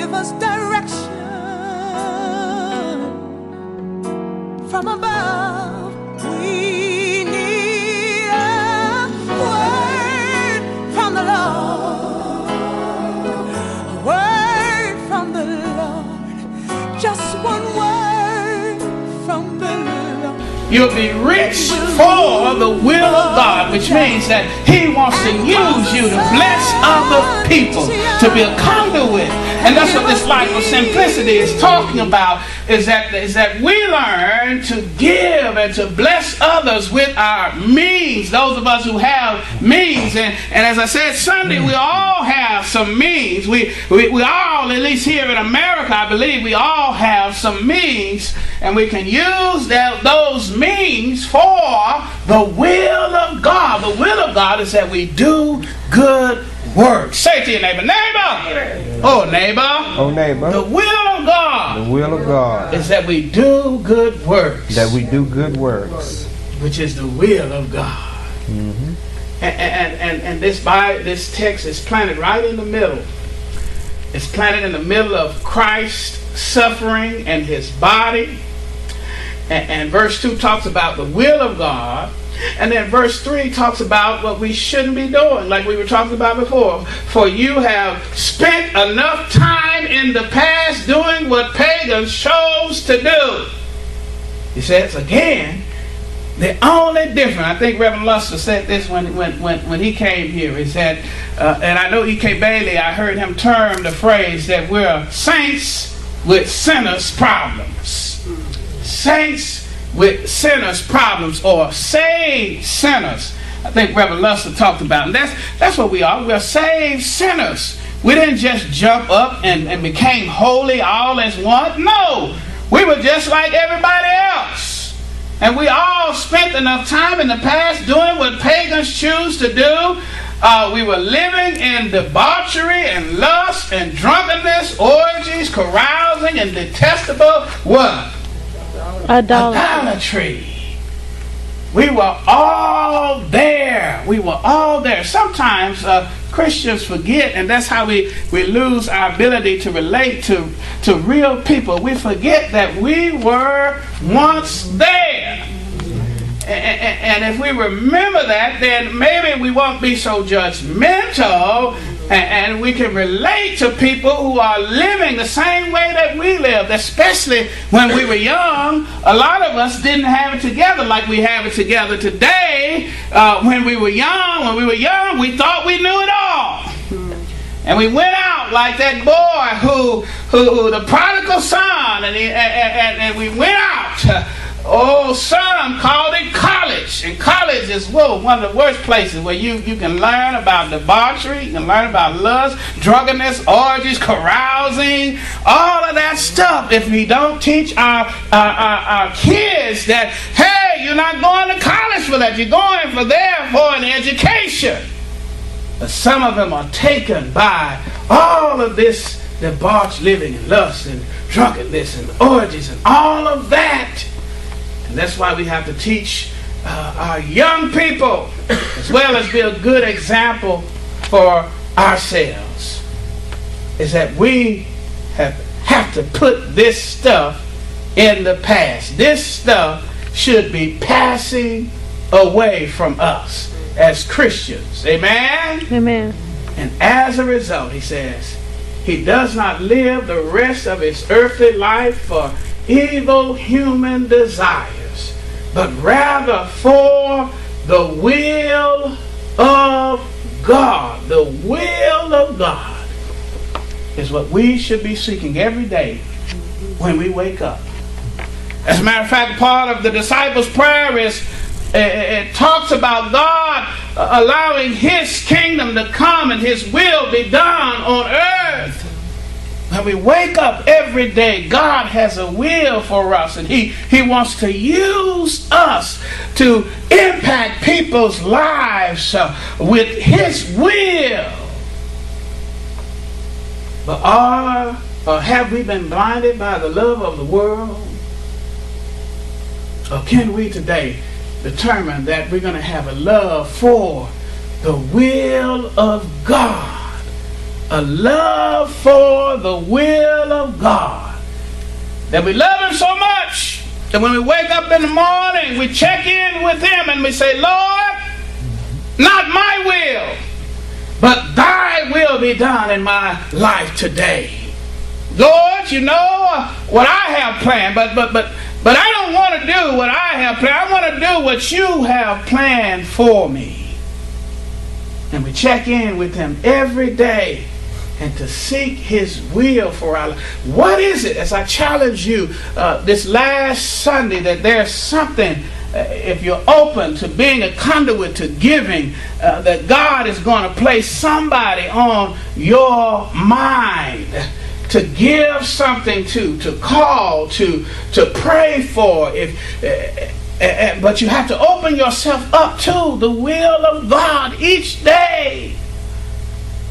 give us direction from above. We need a word from the Lord, a word from the Lord, just one word from the Lord. You'll be rich for the will of God, which means that He wants to use you to bless other people, to be a conduit. And that's what this life of simplicity is talking about, is that we learn to give and to bless others with our means, those of us who have means. And as I said Sunday, we all have some means. We all, at least here in America, I believe we all have some means, and we can use those means for the will of God. The will of God is that we do good work. Say to your neighbor, neighbor. Oh, neighbor. Oh, neighbor. The will of God. The will of God is that we do good works. That we do good works. Which is the will of God. Mm-hmm. And this text is planted right in the middle. It's planted in the middle of Christ's suffering and His body. And verse 2 talks about the will of God. And then verse 3 talks about what we shouldn't be doing, like we were talking about before. For you have spent enough time in the past doing what pagans chose to do. He says again, the only difference, I think Reverend Luster said this when he came here. He said, and I know E.K. Bailey, I heard him term the phrase that we're saints with sinners' problems. Saints with sinners' problems, or saved sinners. I think Reverend Luster talked about it. And that's what we are. We're saved sinners. We didn't just jump up and became holy all as one. No, we were just like everybody else. And we all spent enough time in the past doing what pagans choose to do. We were living in debauchery and lust and drunkenness, orgies, carousing, and detestable what? Idolatry. We were all there. We were all there. Sometimes Christians forget, and that's how we lose our ability to relate to real people. We forget that we were once there. And if we remember that, then maybe we won't be so judgmental, and we can relate to people who are living the same way that we lived, especially when we were young. A lot of us didn't have it together like we have it together today. When we were young, we thought we knew it all. And we went out like that boy who the prodigal son, and we went out. Some called it college. And college is one of the worst places where you can learn about debauchery, you can learn about lust, drunkenness, orgies, carousing, all of that stuff. If we don't teach our kids that, hey, you're not going to college for that, you're going for an education. But some of them are taken by all of this debauched living and lust and drunkenness and orgies and all of that. And that's why we have to teach our young people, as well as be a good example for ourselves, is that we have to put this stuff in the past. This stuff should be passing away from us as Christians. Amen? Amen. And as a result, he says, he does not live the rest of his earthly life for evil human desires, but rather for the will of God. The will of God is what we should be seeking every day when we wake up. As a matter of fact, part of the disciples' prayer is it talks about God allowing His kingdom to come and His will be done on earth. When we wake up every day, God has a will for us, and He wants to use us to impact people's lives with His will. But have we been blinded by the love of the world? Or can we today determine that we're going to have a love for the will of God, a love for the will of God. That we love him so much that when we wake up in the morning, we check in with him and we say, Lord, not my will, but thy will be done in my life today. Lord, you know what I have planned, but I don't want to do what I have planned. I want to do what you have planned for me. And we check in with him every day and to seek his will for our life. What is it, as I challenge you this last Sunday, that there's something, if you're open to being a conduit to giving, that God is going to place somebody on your mind to give something to call, to pray for. But you have to open yourself up to the will of God each day.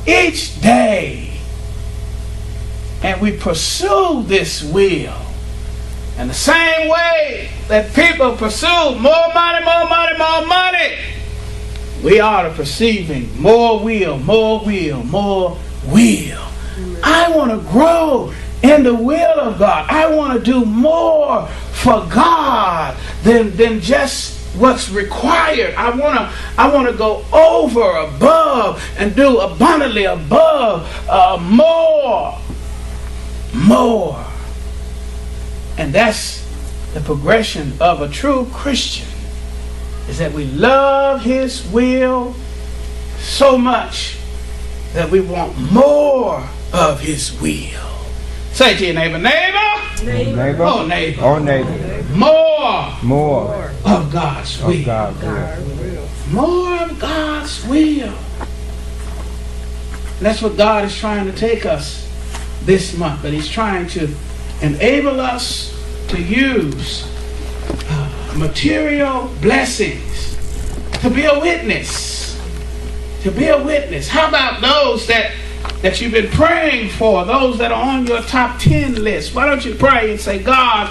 Each day. And we pursue this will. In the same way that people pursue more money, more money, more money, we are perceiving more will, more will, more will. I want to grow in the will of God. I want to do more for God than just what's required. I want to go over, above, and do abundantly above, more. And that's the progression of a true Christian, is that we love his will so much that we want more of his will. Say to your neighbor, neighbor. Neighbor. Oh, neighbor. Oh, neighbor. More of God's will. Of God's will. More of God's will. And that's what God is trying to take us this month. But he's trying to enable us to use material blessings to be a witness. To be a witness. How about those that you've been praying for, those that are on your top 10 list? Why don't you pray and say, God,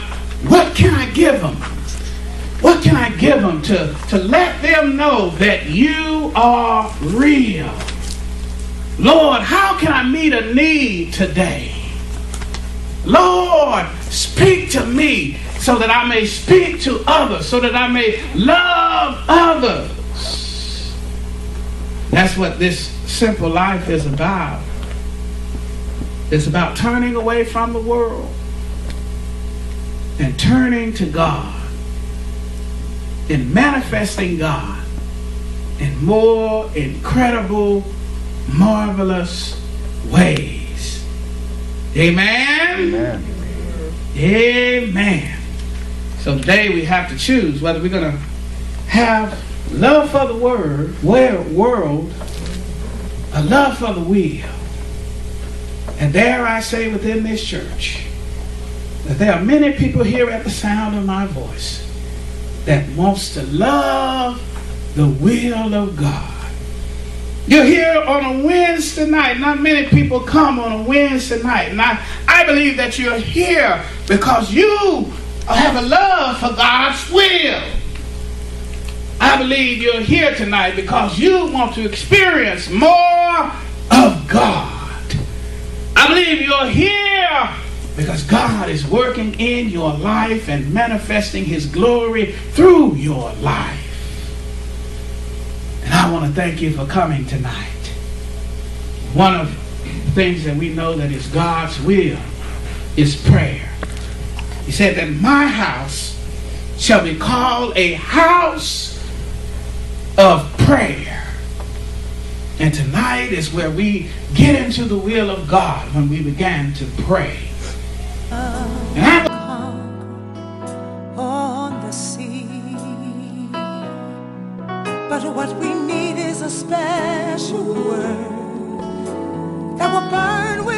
what can I give them? What can I give them to let them know that you are real? Lord, how can I meet a need today? Lord, speak to me so that I may speak to others, so that I may love others. That's what this simple life is about. It's about turning away from the world and turning to God and manifesting God in more incredible, marvelous ways. Amen? Amen. Amen. So today we have to choose whether we're going to have love for the world, a love for the will. And dare I say within this church that there are many people here at the sound of my voice that wants to love the will of God. You're here on a Wednesday night. Not many people come on a Wednesday night. And I believe that you're here because you have a love for God's will. I believe you're here tonight because you want to experience more of God. I believe you're here because God is working in your life and manifesting his glory through your life. And I want to thank you for coming tonight. One of the things that we know that is God's will is prayer. He said that my house shall be called a house of prayer. And tonight is where we get into the will of God when we began to pray. And on the sea, but what we need is a special word that will burn with